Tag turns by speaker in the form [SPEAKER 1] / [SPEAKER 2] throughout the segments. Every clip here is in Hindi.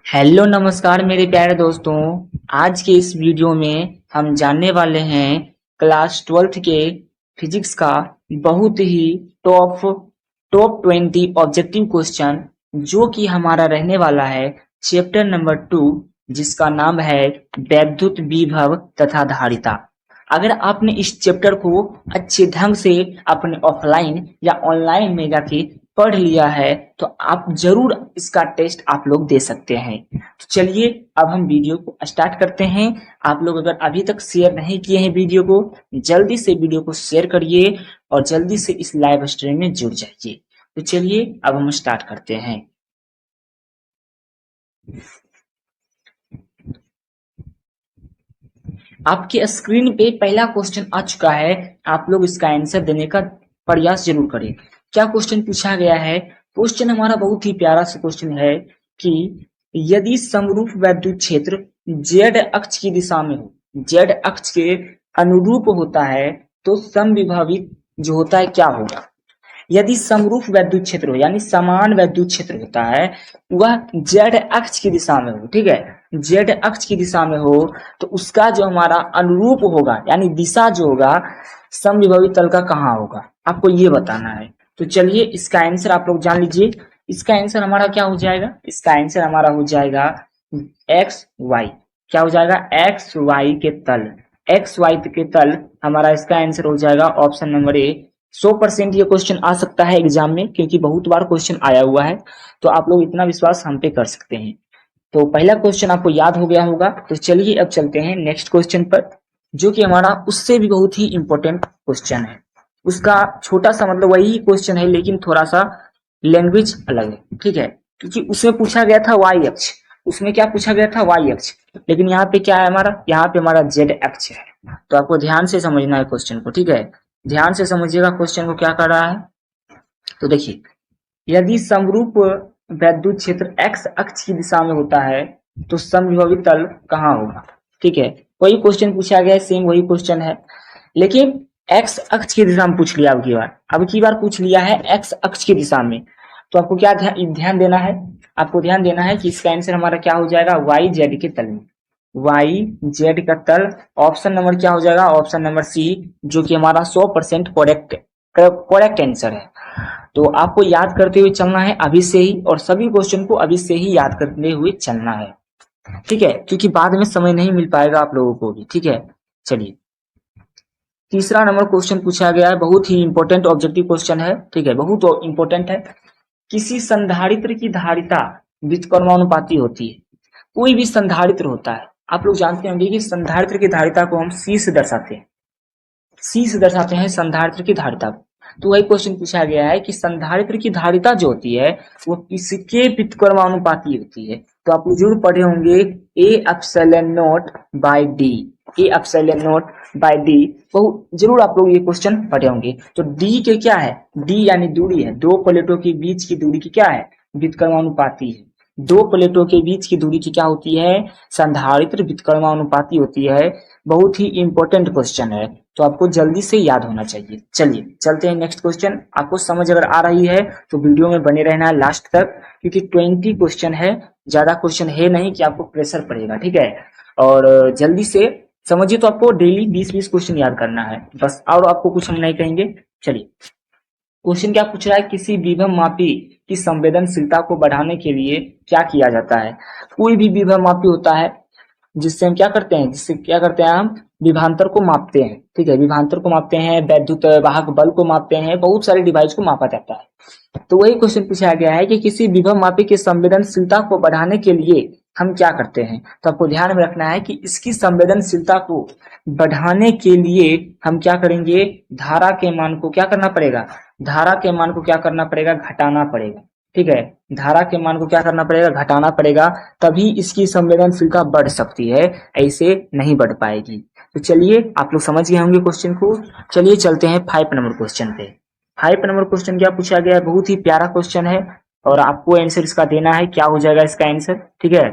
[SPEAKER 1] हेलो नमस्कार मेरे प्यारे दोस्तों। आज के इस वीडियो में हम जानने वाले हैं क्लास 12th के फिजिक्स का बहुत ही टॉप टॉप 20 ऑब्जेक्टिव क्वेश्चन, जो कि हमारा रहने वाला है चैप्टर नंबर 2, जिसका नाम है वैद्युत विभव तथा धारिता। अगर आपने इस चैप्टर को अच्छे ढंग से अपने ऑफलाइन या ऑनलाइन में जाके पढ़ लिया है तो आप जरूर इसका टेस्ट आप लोग दे सकते हैं। तो चलिए अब हम वीडियो को स्टार्ट करते हैं। आप लोग अगर अभी तक शेयर नहीं किए हैं वीडियो को, जल्दी से वीडियो को शेयर करिए और जल्दी से इस लाइव स्ट्रीम में जुड़ जाइए। तो चलिए अब हम स्टार्ट करते हैं। आपके स्क्रीन पे पहला क्वेश्चन आ चुका है, आप लोग इसका आंसर देने का प्रयास जरूर करें। क्या क्वेश्चन पूछा गया है? क्वेश्चन हमारा बहुत ही प्यारा सा क्वेश्चन है कि यदि समरूप वैद्युत क्षेत्र जेड अक्ष की दिशा में हो, जेड अक्ष के अनुरूप होता है, तो समविभावित जो होता है क्या होगा? यदि समरूप वैद्युत क्षेत्र हो यानी समान वैद्युत क्षेत्र होता है, वह जेड अक्ष की दिशा में हो, ठीक है, जेड अक्ष की दिशा में हो, तो उसका जो हमारा अनुरूप होगा यानी दिशा जो होगा समविभवी तल का कहाँ होगा, आपको ये बताना है। तो चलिए इसका आंसर आप लोग जान लीजिए। इसका आंसर हमारा क्या हो जाएगा? इसका आंसर हमारा हो जाएगा एक्स वाई। क्या हो जाएगा? एक्स वाई के तल, एक्स वाई के तल हमारा इसका आंसर हो जाएगा ऑप्शन नंबर ए। 100% ये क्वेश्चन आ सकता है एग्जाम में, क्योंकि बहुत बार क्वेश्चन आया हुआ है, तो आप लोग इतना विश्वास हम पे कर सकते हैं। तो पहला क्वेश्चन आपको याद हो गया होगा। तो चलिए अब चलते हैं नेक्स्ट क्वेश्चन पर, जो कि हमारा उससे भी बहुत ही इंपॉर्टेंट क्वेश्चन है। उसका छोटा सा मतलब वही क्वेश्चन है, लेकिन थोड़ा सा लैंग्वेज अलग है, ठीक है, क्योंकि उसमें पूछा गया था वाई अक्ष, उसमें क्या पूछा गया था? वाई अक्ष, लेकिन यहाँ पे क्या है हमारा? यहाँ पे हमारा जेड अक्ष है। तो आपको ध्यान से समझना है क्वेश्चन को, ठीक है, ध्यान से समझिएगा क्वेश्चन को क्या कर रहा है। तो देखिए, यदि समरूप वैद्युत क्षेत्र एक्स अक्ष की दिशा में होता है, तो समविभवी तल कहाँ होगा? ठीक है, वही क्वेश्चन पूछा गया है, सेम वही क्वेश्चन है, लेकिन एक्स अक्ष की दिशा में पूछ लिया। अब की बार पूछ लिया है एक्स अक्ष की दिशा में। तो आपको क्या ध्यान देना है? आपको ध्यान देना है कि इसका आंसर हमारा क्या हो जाएगा? वाई जेड के तल में, वाई जेड का तल। ऑप्शन नंबर क्या हो जाएगा? ऑप्शन नंबर सी, जो कि हमारा 100% करेक्ट करेक्ट आंसर है। तो आपको याद करते हुए चलना है अभी से ही, और सभी क्वेश्चन को अभी से ही याद करते हुए चलना है, ठीक है, क्योंकि बाद में समय नहीं मिल पाएगा आप लोगों को भी, ठीक है। चलिए, तीसरा नंबर क्वेश्चन पूछा गया है, बहुत ही इंपॉर्टेंट ऑब्जेक्टिव क्वेश्चन है, ठीक है, बहुत इंपॉर्टेंट है। किसी संधारित्र की धारिता व्युत्क्रमानुपाती होती है। कोई भी संधारित्र होता है, आप लोग जानते होंगे कि संधारित्र की धारिता को हम सी से दर्शाते हैं, सी से दर्शाते हैं संधारित्र की धारिता को। तो वही क्वेश्चन पूछा गया है कि संधारित्र की धारिता जो होती है वो किसके व्युत्क्रमानुपाती होती है? तो आप लोग जरूर पढ़े होंगे A epsilon naught by D, A epsilon naught by D, बहुत जरूर आप लोग ये क्वेश्चन पढ़े होंगे। तो डी के क्या है? डी यानी दूरी है, दो प्लेटों के बीच की दूरी की क्या है? व्युत्क्रमानुपाती है। दो प्लेटों के बीच की दूरी की क्या होती है? संधारित्र व्युत्क्रमानुपाती होती है। बहुत ही इंपॉर्टेंट क्वेश्चन है, तो आपको जल्दी से याद होना चाहिए। चलिए चलते हैं नेक्स्ट क्वेश्चन। आपको समझ अगर आ रही है तो वीडियो में बने रहना है लास्ट तक, क्योंकि 20 क्वेश्चन है, ज्यादा क्वेश्चन है नहीं कि आपको प्रेशर पड़ेगा, ठीक है। और जल्दी से समझिए, तो आपको डेली 20-20 क्वेश्चन याद करना है बस, और आपको कुछ हम नहीं कहेंगे। चलिए, क्वेश्चन क्या पूछ रहा है? किसी विभव मापी की संवेदनशीलता को बढ़ाने के लिए क्या किया जाता है? कोई भी विभव मापी होता है जिससे हम क्या करते हैं, हम विभवांतर को मापते हैं, ठीक है, विभवांतर को मापते हैं, वैद्युत वाहक बल को मापते हैं, बहुत सारे डिवाइस को मापा जाता है। तो वही क्वेश्चन पूछा गया है कि किसी विभव मापी की संवेदनशीलता को बढ़ाने के लिए हम क्या करते हैं? तो आपको ध्यान में रखना है कि इसकी संवेदनशीलता को बढ़ाने के लिए हम क्या करेंगे? धारा के मान को क्या करना पड़ेगा? धारा के मान को क्या करना पड़ेगा? घटाना पड़ेगा, ठीक है, धारा के मान को क्या करना पड़ेगा? घटाना पड़ेगा, तभी इसकी संवेदनशीलता बढ़ सकती है, ऐसे नहीं बढ़ पाएगी। तो चलिए, आप लोग समझ गए होंगे क्वेश्चन को। चलिए चलते हैं 5 नंबर क्वेश्चन पे। 5 नंबर क्वेश्चन क्या पूछा गया है? बहुत ही प्यारा क्वेश्चन है, और आपको आंसर इसका देना है। क्या हो जाएगा इसका आंसर? ठीक है,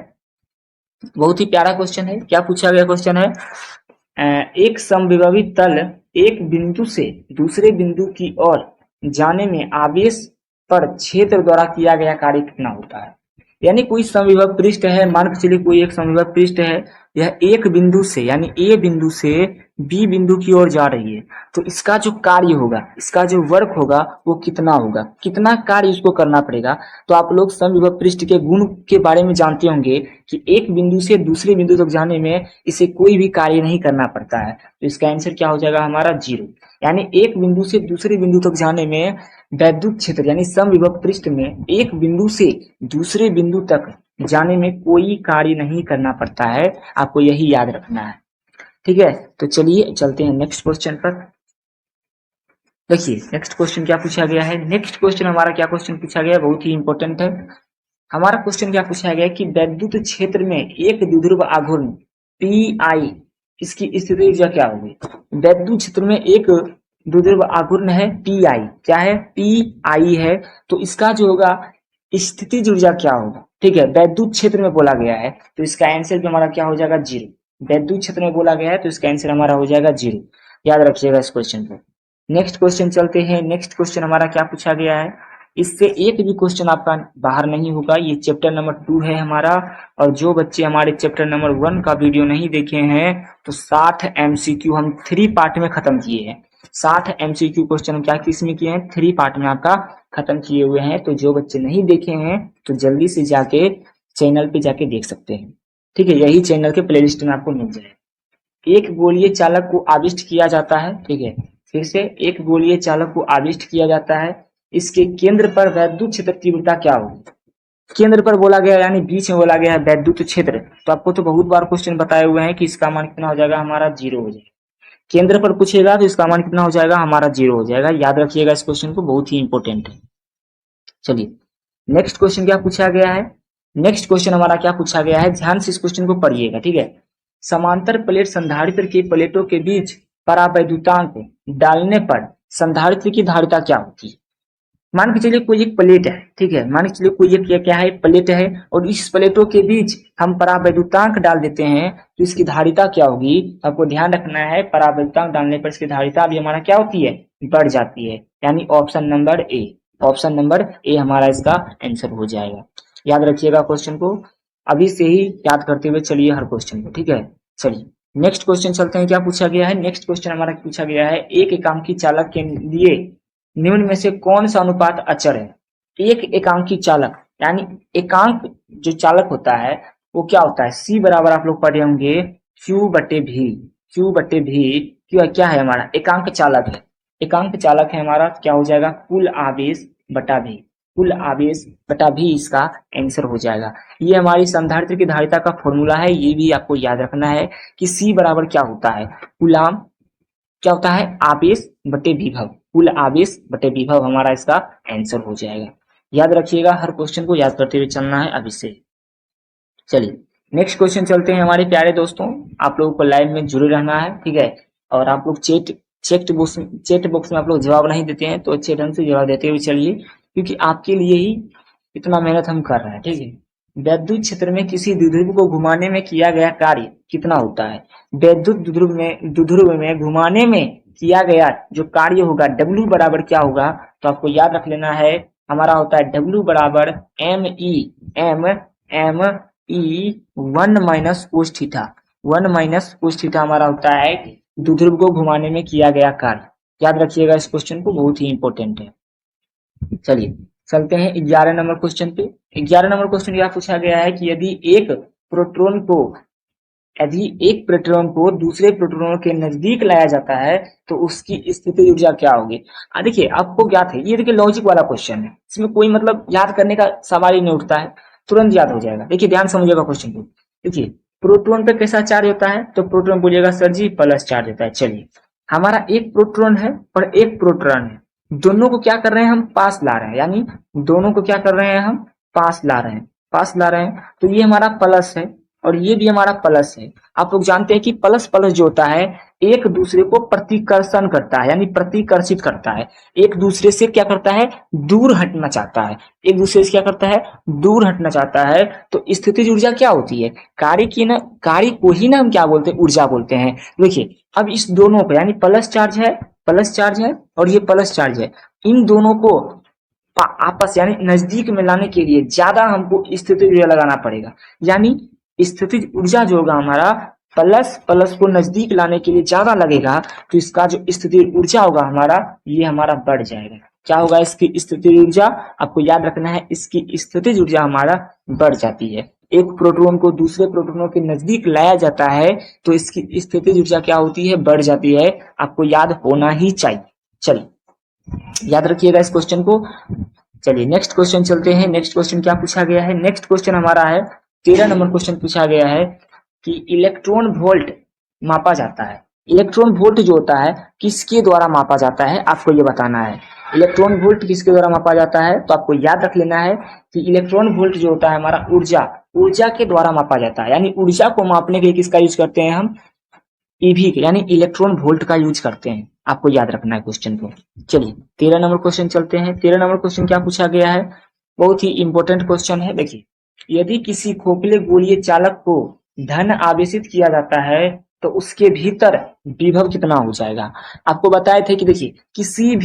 [SPEAKER 1] बहुत ही प्यारा क्वेश्चन है। क्या पूछा गया क्वेश्चन है? एक समविभवी तल एक बिंदु से दूसरे बिंदु की ओर जाने में आवेश पर क्षेत्र द्वारा किया गया कार्य कितना होता है? यानी कोई समविभव पृष्ठ है, मान के चलिए कोई एक समविभव पृष्ठ है, यह एक बिंदु से यानी ए बिंदु से बी बिंदु की ओर जा रही है, तो इसका जो कार्य होगा, इसका जो वर्क होगा वो कितना होगा, कितना कार्य इसको करना पड़ेगा। तो आप लोग समविभव पृष्ठ के गुण के बारे में जानते होंगे कि एक बिंदु से दूसरे बिंदु तक जाने में इसे कोई भी कार्य नहीं करना पड़ता है, तो इसका आंसर क्या हो जाएगा हमारा 0। यानी एक बिंदु से दूसरे बिंदु तक जाने में वैद्युत क्षेत्र यानी समविभव पृष्ठ में एक बिंदु से दूसरे बिंदु तक जाने में कोई कार्य नहीं करना पड़ता है, आपको यही याद रखना है। ठीक है, तो चलिए चलते हैं नेक्स्ट क्वेश्चन पर। देखिए नेक्स्ट क्वेश्चन क्या पूछा गया है। नेक्स्ट क्वेश्चन हमारा क्या क्वेश्चन पूछा गया है, बहुत ही इंपॉर्टेंट है। हमारा क्वेश्चन क्या पूछा गया है कि वैद्युत क्षेत्र में एक द्विध्रुव आघूर्ण पी आई, इसकी स्थिति ऊर्जा क्या होगी। वैद्युत क्षेत्र में एक द्विध्रुव आघूर्ण है पी आई, क्या है पी आई है, तो इसका जो होगा स्थितिज ऊर्जा क्या होगा। ठीक है, वैद्युत क्षेत्र में बोला गया है, तो इसका आंसर भी हमारा क्या हो जाएगा 0। वैद्युत क्षेत्र में बोला गया है तो इसका आंसर हमारा हो जाएगा 0, याद रखिएगा इस क्वेश्चन को। नेक्स्ट क्वेश्चन चलते हैं। नेक्स्ट क्वेश्चन हमारा क्या पूछा गया है, इससे एक भी क्वेश्चन आपका बाहर नहीं होगा। ये चैप्टर नंबर 2 है हमारा, और जो बच्चे हमारे चैप्टर नंबर 1 का वीडियो नहीं देखे हैं तो 60 MCQ हम 3 पार्ट में खत्म किए हैं। 60 MCQ क्वेश्चन क्या किसमें किए हैं, 3 पार्ट में आपका खत्म किए हुए हैं। तो जो बच्चे नहीं देखे हैं तो जल्दी से जाके चैनल पे जाके देख सकते हैं। ठीक है, यही चैनल के प्लेलिस्ट में आपको मिल जाए। एक गोलीय चालक को आविष्ट किया जाता है। ठीक है, फिर से एक गोलीय चालक को आविष्ट किया जाता है, इसके केंद्र पर वैद्युत क्षेत्र तीव्रता क्या होगी। केंद्र पर बोला गया यानी बीच में बोला गया है वैद्युत क्षेत्र, तो आपको तो बहुत बार क्वेश्चन बताए हुए हैं कि इसका मान कितना हो जाएगा हमारा 0 हो जाएगा। केंद्र पर पूछेगा तो इसका मान कितना हो जाएगा हमारा 0 हो जाएगा, याद रखिएगा इस क्वेश्चन को, बहुत ही इंपॉर्टेंट है। चलिए नेक्स्ट क्वेश्चन क्या पूछा गया है। नेक्स्ट क्वेश्चन हमारा क्या पूछा गया है, ध्यान से इस क्वेश्चन को पढ़िएगा। ठीक है, समांतर प्लेट संधारित्र के प्लेटों के बीच परावैद्युतांक डालने पर संधारित्र की धारिता क्या होती है। मान के चलिए कोई एक प्लेट है। ठीक है, मान के चलिए कोई एक क्या है प्लेट है, और इस प्लेटों के बीच हम परावैद्युतांक डाल देते हैं, तो इसकी धारिता क्या होगी। आपको ध्यान रखना है परावैद्युतांक डालने पर इसकी धारिता भी हमारा क्या होती है, बढ़ जाती है। यानी option number A, option number A हमारा इसका आंसर हो जाएगा। याद रखिएगा क्वेश्चन को, अभी से ही याद करते हुए चलिए हर क्वेश्चन को। ठीक है, चलिए नेक्स्ट क्वेश्चन चलते हैं। क्या पूछा गया है, नेक्स्ट क्वेश्चन हमारा पूछा गया है एक एकांकी चालक के लिए निम्न में से कौन सा अनुपात अचर है। एक एकांकी चालक यानी एकांक जो चालक होता है वो क्या होता है, सी बराबर आप लोग पढ़े होंगे क्यू बटे भी, क्यू बटे भी। क्यों क्या है हमारा एकांक चालक है, एकांक चालक है हमारा, क्या हो जाएगा कुल आवेश बटा भी, कुल आवेश बटा भी इसका आंसर हो जाएगा। ये हमारी संधारित्र की धारिता का फॉर्मूला है, ये भी आपको याद रखना है कि सी बराबर क्या होता है, कूलाम क्या होता है आवेश बटे विभव, कुल आवेश बटे विभव हमारा इसका आंसर हो जाएगा। याद रखिएगा हर क्वेश्चन को याद करते हुए चलना है अभी से। चलिए नेक्स्ट क्वेश्चन चलते हैं हमारे प्यारे दोस्तों, आप लोगों को लाइव में जुड़े रहना है। ठीक है, और आप लोग चैट बॉक्स में आप लोग जवाब नहीं देते हैं तो अच्छे ढंग से जवाब देते हुए चलिए, क्योंकि आपके लिए ही इतना मेहनत हम कर रहे हैं। ठीक है, वैद्युत क्षेत्र में किसी द्विध्रुव को घुमाने में किया गया कार्य कितना होता है। वैद्युत द्विध्रुव में घुमाने में किया गया जो कार्य होगा W बराबर क्या होगा, तो आपको याद रख लेना है हमारा होता है W बराबर M E 1 minus cos theta, 1 minus cos theta हमारा होता है द्विध्रुव को घुमाने में किया गया कार्य। याद रखिएगा इस क्वेश्चन को, बहुत ही इंपॉर्टेंट है। चलिए चलते हैं 11 नंबर क्वेश्चन पे। 11 नंबर क्वेश्चन क्या पूछा गया है कि यदि एक प्रोटॉन को दूसरे प्रोटॉन के नजदीक लाया जाता है तो उसकी स्थितिज ऊर्जा क्या होगी। देखिए आपको ज्ञात है, ये देखिए लॉजिक वाला क्वेश्चन है, इसमें कोई मतलब याद करने का सवाल ही नहीं उठता है, तुरंत याद हो जाएगा। देखिए ध्यान समझिएगा क्वेश्चन को। देखिए प्रोटॉन पे कैसा चार्ज होता है, तो प्रोटॉन बोलिएगा सर जी प्लस चार्ज होता है। चलिए हमारा एक प्रोटॉन है और एक प्रोटॉन है, दोनों को क्या कर रहे हैं हम पास ला रहे हैं, यानी दोनों को क्या कर रहे हैं हम पास ला रहे हैं, पास ला रहे हैं। तो ये हमारा प्लस है और ये भी हमारा प्लस है। आप लोग जानते हैं कि प्लस प्लस जो होता है एक दूसरे को प्रतिकर्षण करता है, यानी प्रतिकर्षित करता है, एक दूसरे से क्या करता है दूर हटना चाहता है, एक दूसरे से क्या करता है दूर हटना चाहता है। तो स्थितिज ऊर्जा क्या होती है, कार्य को ही ना हम क्या बोलते हैं ऊर्जा बोलते हैं। देखिए अब इस दोनों को यानी प्लस चार्ज है और ये प्लस चार्ज है, इन दोनों को आपस यानी नजदीक में लाने के लिए ज्यादा हमको स्थितिज ऊर्जा लगाना पड़ेगा। यानी स्थितिज ऊर्जा जो होगा हमारा प्लस प्लस को नजदीक लाने के लिए ज्यादा लगेगा, तो इसका जो स्थितिज ऊर्जा होगा हमारा ये हमारा बढ़ जाएगा। क्या होगा इसकी स्थितिज ऊर्जा? आपको याद रखना है, इसकी स्थितिज ऊर्जा हमारा बढ़ जाती है। एक प्रोटॉन को दूसरे प्रोटॉनों के नजदीक लाया जाता है तो इसकी स्थितिज ऊर्जा क्या होती है? बढ़ जाती है। आपको याद होना ही चाहिए। चलिए याद रखिएगा इस क्वेश्चन को। चलिए नेक्स्ट क्वेश्चन चलते हैं। नेक्स्ट क्वेश्चन क्या पूछा गया है? नेक्स्ट क्वेश्चन हमारा है 13 नंबर क्वेश्चन पूछा गया है कि इलेक्ट्रॉन वोल्ट मापा जाता है। इलेक्ट्रॉन वोल्ट जो होता है किसके द्वारा मापा जाता है, आपको ये बताना है। इलेक्ट्रॉन वोल्ट किसके द्वारा मापा जाता है? तो आपको याद रख लेना है कि इलेक्ट्रॉन वोल्ट जो होता है हमारा ऊर्जा के द्वारा मापा जाता है। यानी ऊर्जा को मापने के लिए किसका यूज करते हैं हम? ईवी यानी इलेक्ट्रॉन वोल्ट का यूज करते हैं। आपको याद रखना है क्वेश्चन को। चलिए 13 नंबर क्वेश्चन चलते हैं। 13 नंबर क्वेश्चन क्या पूछा गया है? बहुत ही इंपॉर्टेंट क्वेश्चन है। देखिए, यदि किसी खोखले गोलीय चालक को धन आवेशित किया जाता है तो उसके भीतर विभव कितना हो जाएगा? आपको बताए थे कि देखिए किसी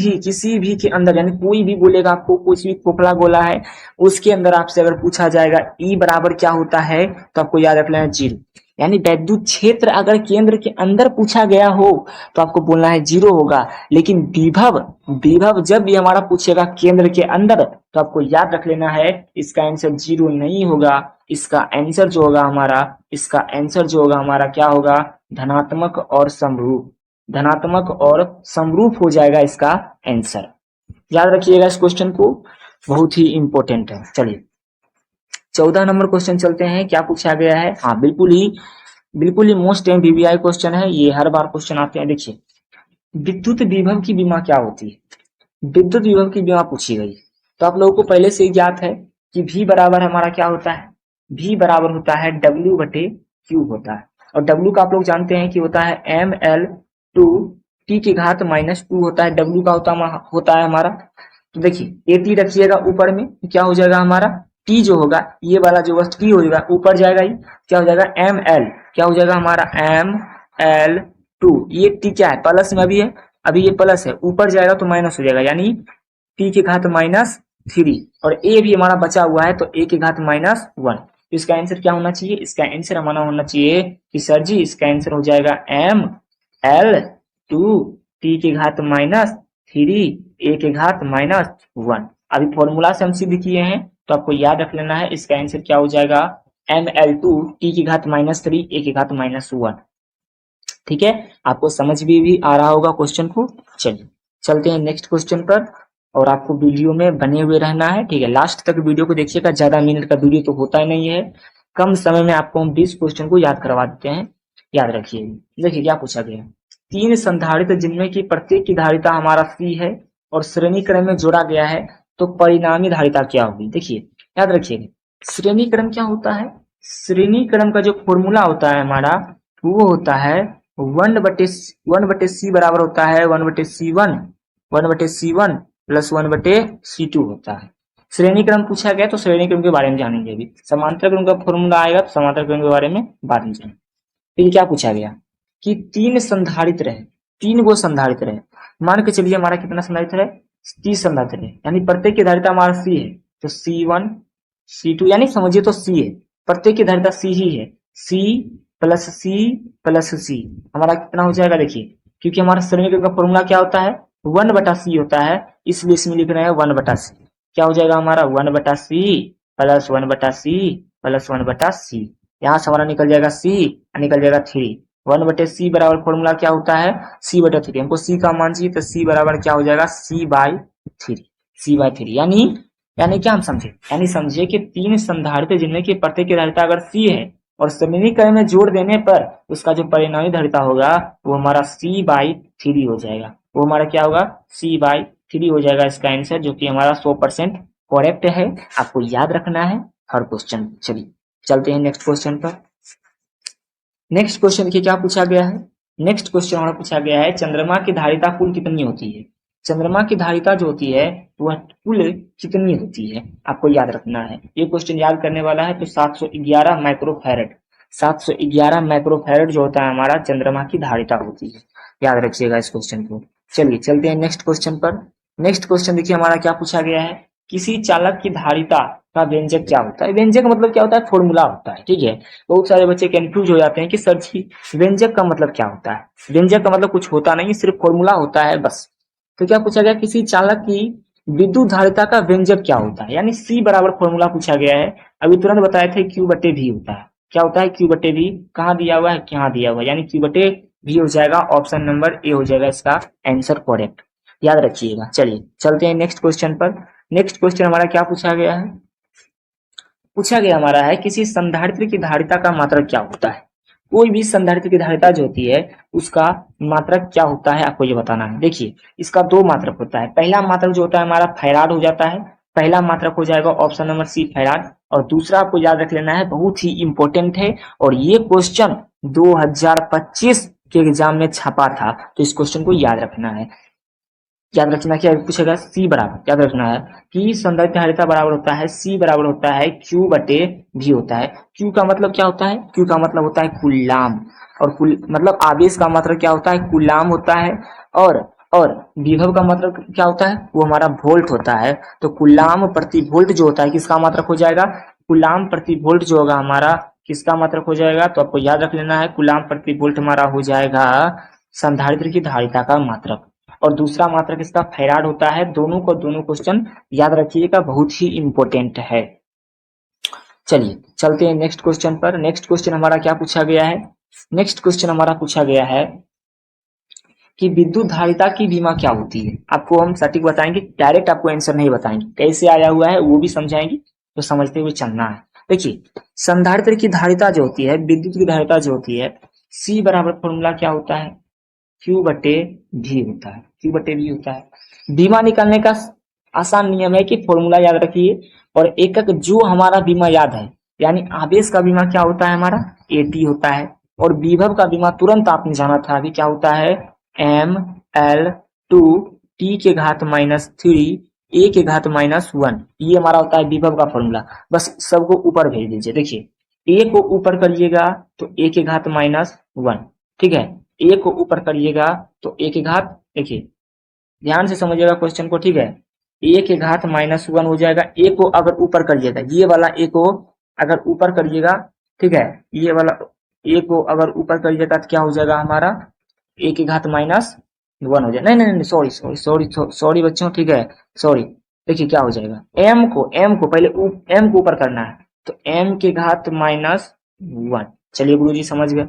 [SPEAKER 1] भी के अंदर यानी कोई भी बोलेगा आपको, कुछ भी खोखला गोला है उसके अंदर आपसे अगर पूछा जाएगा ई बराबर क्या होता है, तो आपको याद रखना है 0। यानी वैद्युत क्षेत्र अगर केंद्र के अंदर पूछा गया हो तो आपको बोलना है 0 होगा। लेकिन विभव जब भी हमारा पूछेगा केंद्र के अंदर तो आपको याद रख लेना है इसका आंसर 0 नहीं होगा। इसका आंसर जो होगा हमारा क्या होगा? धनात्मक और समरूप हो जाएगा इसका आंसर। याद रखिएगा इस क्वेश्चन को, बहुत ही इंपॉर्टेंट है। चलिए 14 नंबर क्वेश्चन चलते हैं। क्या पूछा गया है? हाँ बिल्कुल ही मोस्ट एमपीवीआई क्वेश्चन है, ये हर बार क्वेश्चन आते हैं। देखिए, विद्युत विभव की विमा क्या होती है? विद्युत विभव की विमा पूछी गई तो आप लोगों को पहले से ही ज्ञात है कि V बराबर हमारा क्या होता है? V बराबर होता है W बटे Q होता है। और W का आप लोग जानते हैं कि होता है ml2 T की घात -2 होता है। W का होता है हमारा, तो देखिए AT रखिएगा ऊपर में, क्या हो जाएगा हमारा? T जो होगा ये वाला जो वस्तु T हो जाएगा ऊपर जाएगा, ये क्या हो जाएगा? ml क्या हो जाएगा हमारा? ml2। ये T क्या है? प्लस में अभी ये प्लस है, ऊपर जाएगा तो माइनस हो जाएगा, यानी T की घात -3। और A भी हमारा बचा हुआ है तो A की घात -1। तो इसका आंसर क्या होना चाहिए? इसका आंसर हमारा होना चाहिए कि सर जी इसका आंसर हो जाएगा ml2 T की घात -3 A की घात -1। अभी फॉर्मूला से हम सिद्ध किए हैं तो आपको याद रख लेना है इसका आंसर क्या हो जाएगा? ml2 T की घात -3 A की घात -1। ठीक है, आपको समझ भी आ रहा होगा क्वेश्चन को। चलिए चलते हैं नेक्स्ट क्वेश्चन पर, और आपको वीडियो में बने हुए रहना है। ठीक है, लास्ट तक वीडियो को देखिएगा, ज्यादा मिनट का वीडियो तो होता ही नहीं है। कम समय में आपको हम 20 क्वेश्चन को याद करवा देते हैं, याद रखिए। देखिए क्या पूछा गया, 3 संधारित्र जिनमें की प्रत्येक की धारिता हमारा C है और श्रेणी क्रम में जोड़ा गया है, तो परिणामी धारिता क्या होगी? देखिए याद रखिएगा, श्रेणी क्रम क्या होता है? श्रेणी क्रम का जो फॉर्मूला होता है हमारा वो होता है 1/C बराबर होता है 1/C1 प्लस 1/C2 होता है। श्रेणी क्रम पूछा गया तो श्रेणी क्रम के बारे में जानेंगे। अभी समांतर क्रम का फॉर्मूला आएगा तो समांतर क्रम के बारे में बाद में जानेंगे। फिर क्या पूछा गया कि 3 संधारित्र है, 3 गो संधारित्र है। मान के चलिए हमारा कितना संधारित्र है? 30 संधारित्र है, यानी प्रत्येक की धारिता हमारा C है, तो C1 C2 यानी समझिए तो C है, प्रत्येक की धारिता C ही है। C प्लस C हमारा कितना हो जाएगा? देखिए क्योंकि हमारा श्रेणी क्रम का फॉर्मूला क्या होता है? 1/C होता है, इसलिए इसमें लिख रहे हैं 1/C। क्या हो जाएगा हमारा? 1/C plus 1/C plus 1/C। यहाँ से हमारा निकल जाएगा C और निकल जाएगा 3। 1/C बराबर फॉर्मूला क्या होता है? C/3। हमको C का मान चाहिए तो C बराबर क्या हो जाएगा? C/3। यानी क्या हम समझे? यानी समझिए कि 3 संधारित्र जिनमें की प्रत्येक की धारिता अगर C है और श्रेणी क्रम में जोड़ देने पर उसका जो परिणामी धारिता होगा वो हमारा C/3 हो जाएगा। वो हमारा क्या होगा? C/3 हो जाएगा इसका आंसर, जो कि हमारा 100% करेक्ट है। आपको याद रखना है हर क्वेश्चन। चलिए चलते हैं नेक्स्ट क्वेश्चन पर। नेक्स्ट क्वेश्चन की क्या पूछा गया है? नेक्स्ट क्वेश्चन हमारा पूछा गया है चंद्रमा की धारिता कुल कितनी होती है? चंद्रमा की धारिता जो होती है वह कुल कितनी होती है, आपको याद रखना है। ये क्वेश्चन याद करने वाला है तो 711 माइक्रोफैरड 711 माइक्रोफैरड जो होता है हमारा चंद्रमा की धारिता होती है। याद रखिएगा इस क्वेश्चन को। चलिए चलते हैं नेक्स्ट क्वेश्चन पर। नेक्स्ट क्वेश्चन देखिए हमारा क्या पूछा गया है किसी चालक की धारिता का व्यंजक क्या होता है। व्यंजक मतलब क्या होता है, फॉर्मूला होता है, ठीक है। बहुत सारे बच्चे कंफ्यूज हो जाते हैं कि सर जी व्यंजक का मतलब क्या होता है। व्यंजक का मतलब कुछ होता नहीं, सिर्फ फॉर्मूला होता है बस। तो क्या पूछा गया, किसी चालक की विद्युत धारिता का व्यंजक क्या होता है, यानी सी बराबर फॉर्मूला पूछा गया है। अभी तुरंत बताए थे क्यू बटे भी होता है। क्या होता है, क्यू बटे भी। कहाँ दिया हुआ है, यहाँ दिया हुआ है, यानी क्यू बटे भी हो जाएगा। ऑप्शन नंबर ए हो जाएगा इसका आंसर करेक्ट, याद रखिएगा। चलिए चलते हैं नेक्स्ट क्वेश्चन पर। नेक्स्ट क्वेश्चन हमारा क्या पूछा गया है, पूछा गया हमारा है किसी संधारित्र की धारिता का मात्रक क्या होता है। कोई भी संधारित्र की धारिता जो होती है उसका मात्रक क्या होता है, आपको ये बताना है। देखिए इसका दो मात्रक होता है। पहला मात्रक जो होता है हमारा फैराड हो जाता है, पहला मात्रक हो जाएगा ऑप्शन नंबर सी फैराड। और दूसरा आपको याद रख लेना है, बहुत ही इंपॉर्टेंट है, और ये क्वेश्चन 2025 के एग्जाम में छपा था, तो इस क्वेश्चन को याद रखना है। याद रखना क्या पूछेगा, सी बराबर, याद रखना है कि संधारित्र धारिता बराबर होता है सी बराबर होता है क्यू बटे भी होता है। क्यू का मतलब क्या होता है, क्यू का मतलब होता है कुलाम, और कुल मतलब आवेश का मतलब क्या होता है, कुलाम होता है। और विभव का मतलब क्या होता है, वो हमारा वोल्ट होता है। तो कुलाम प्रति वोल्ट जो होता है किसका मात्रक हो जाएगा, कुलाम प्रति वोल्ट जो होगा हमारा किसका मात्रक हो जाएगा। तो आपको याद रख लेना है कुलाम प्रति वोल्ट हमारा हो जाएगा संधारित्र की धारिता का मात्रक। और दूसरा मात्रक इसका फैराड होता है। दोनों को दोनों क्वेश्चन याद रखिएगा, बहुत ही इंपॉर्टेंट है। चलिए चलते हैं नेक्स्ट क्वेश्चन पर। नेक्स्ट क्वेश्चन हमारा क्या पूछा गया है, नेक्स्ट क्वेश्चन हमारा पूछा गया है कि विद्युत धारिता की बीमा क्या होती है। आपको हम सटीक बताएंगे, डायरेक्ट आपको आंसर नहीं बताएंगे, कैसे आया हुआ है वो भी समझाएंगे, तो समझते हुए चलना है। देखिए संधारित्र की धारिता जो होती है, विद्युत की धारिता जो होती है, सी बराबर फॉर्मूला क्या होता है, क्यू बटे भी होता है, क्यू बटे भी होता है। बीमा निकालने का आसान नियम है कि फॉर्मूला याद रखिए और एकक जो हमारा बीमा याद है, यानी आवेश का बीमा क्या होता है हमारा एटी होता है, और विभव का बीमा तुरंत आपने जाना था अभी क्या होता है एम एल टू टी के घात माइनस थ्री ए के घात माइनस वन, ये हमारा होता है विभव का फॉर्मूला। बस सबको ऊपर भेज दीजिए। देखिए ए को ऊपर करिएगा तो ए के घात माइनस वन, ठीक है। ए को ऊपर करिएगा तो ए के घात, देखिए ध्यान से समझिएगा क्वेश्चन को, ठीक है। ए के घात माइनस वन हो जाएगा। ए को अगर ऊपर करिएगा, ये वाला ए को अगर ऊपर करिएगा, ठीक है, ये वाला ए को अगर ऊपर करिएगा तो क्या हो जाएगा हमारा ए के घात माइनस वन हो जाएगा। नहीं नहीं नहीं, सॉरी सॉरी सॉरी सॉरी बच्चों, ठीक है, सॉरी। देखिए क्या हो जाएगा, एम को पहले एम को ऊपर करना है, तो एम के घात माइनस वन। चलिए गुरु जी समझ गए।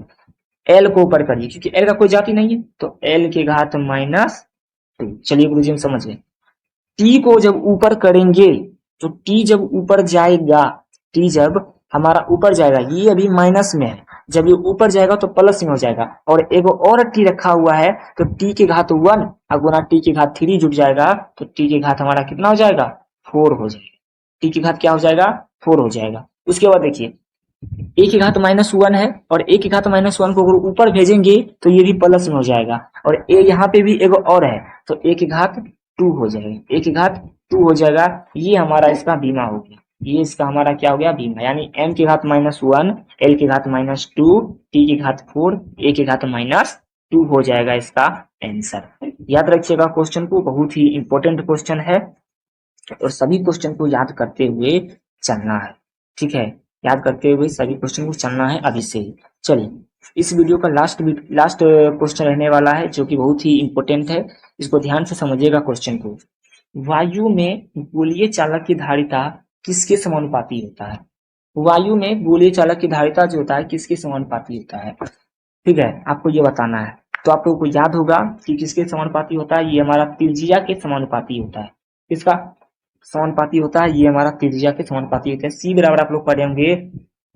[SPEAKER 1] एल को ऊपर करिए क्योंकि एल का कोई जाति नहीं है, तो एल के घात माइनस टू। चलिए गुरु जी हम समझ गए। टी को जब ऊपर करेंगे, तो टी जब ऊपर जाएगा, टी जब हमारा ऊपर जाएगा, ये अभी माइनस में है, जब ये ऊपर जाएगा तो प्लस में हो जाएगा। और एक और टी रखा हुआ है, तो टी के घात वन अगुना टी के घात थ्री जुट जाएगा, तो टी के घात हमारा कितना हो जाएगा फोर हो जाएगा। टी के घात क्या हो जाएगा फोर हो जाएगा। उसके बाद देखिए ए की घात माइनस वन है, और ए की घात माइनस वन को अगर ऊपर भेजेंगे तो ये भी प्लस में हो जाएगा, और ए यहाँ पे भी एक और है, तो ए की घात टू हो जाएगा, ए की घात टू हो जाएगा। ये हमारा इसका बीमा हो गया, ये इसका हमारा क्या हो गया बीमा, यानी एम की घात माइनस वन, एल की घात माइनस टू, टी की घात फोर, ए की घात माइनस टू हो जाएगा इसका आंसर। याद रखिएगा क्वेश्चन को, बहुत ही इंपॉर्टेंट क्वेश्चन है, और सभी क्वेश्चन को याद करते हुए चलना है, ठीक है। याद करते हुए सभी क्वेश्चन को चलना है अभी से ही। चलिए इस वीडियो का लास्ट क्वेश्चन रहने वाला है, जो कि बहुत ही इंपॉर्टेंट है, इसको ध्यान से समझिएगा क्वेश्चन को। वायु में गोलीय चालक की धारिता किसके समानुपाती होता है। वायु में गोलीय चालक की धारिता जो होता है किसके समानुपाती होता है, ठीक है, आपको ये बताना है। तो आप लोगों को याद होगा कि किसके समानुपाती होता है, ये हमारा त्रिज्या के समानुपाती होता है। किसका समानुपाती होता है, ये हमारा त्रिज्या के समानुपाती होता है। सी बराबर आप लोग पढ़ेंगे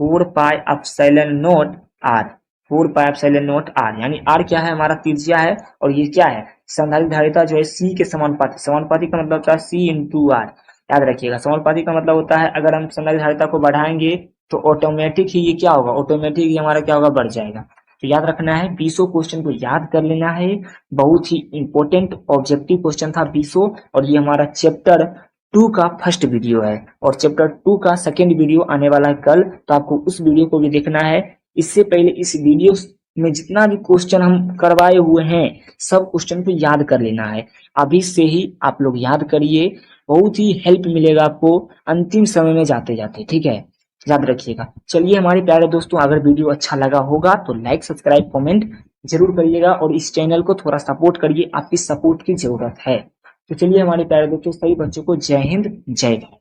[SPEAKER 1] four pi epsilon naught R, four pi epsilon naught R, यानी आर क्या है हमारा त्रिज्या है, और ये क्या है संधारित्र धारिता जो है सी के समानुपाती। समानुपाती का मतलब होता है सी इंटू आर, याद रखिएगा। समानुपाती का मतलब होता है अगर हम संधारित्र धारिता को बढ़ाएंगे तो ऑटोमेटिक ही ये क्या होगा, ऑटोमेटिक ही हमारा क्या होगा बढ़ जाएगा। तो याद रखना है 20 क्वेश्चन को याद कर लेना है, बहुत ही इंपॉर्टेंट ऑब्जेक्टिव क्वेश्चन था 20, और ये हमारा चैप्टर 2 का फर्स्ट वीडियो है, और चैप्टर 2 का सेकेंड वीडियो आने वाला है कल, तो आपको उस वीडियो को भी देखना है। इससे पहले इस वीडियो में जितना भी क्वेश्चन हम करवाए हुए हैं सब क्वेश्चन को याद कर लेना है। अभी से ही आप लोग याद करिए, बहुत ही हेल्प मिलेगा आपको अंतिम समय में जाते जाते, ठीक है, याद रखिएगा। चलिए हमारे प्यारे दोस्तों, अगर वीडियो अच्छा लगा होगा तो लाइक सब्सक्राइब कमेंट जरूर करिएगा और इस चैनल को थोड़ा सपोर्ट करिए, आपकी सपोर्ट की जरूरत है। तो चलिए हमारे प्यारे दोस्तों, सभी बच्चों को जय हिंद जय भारत।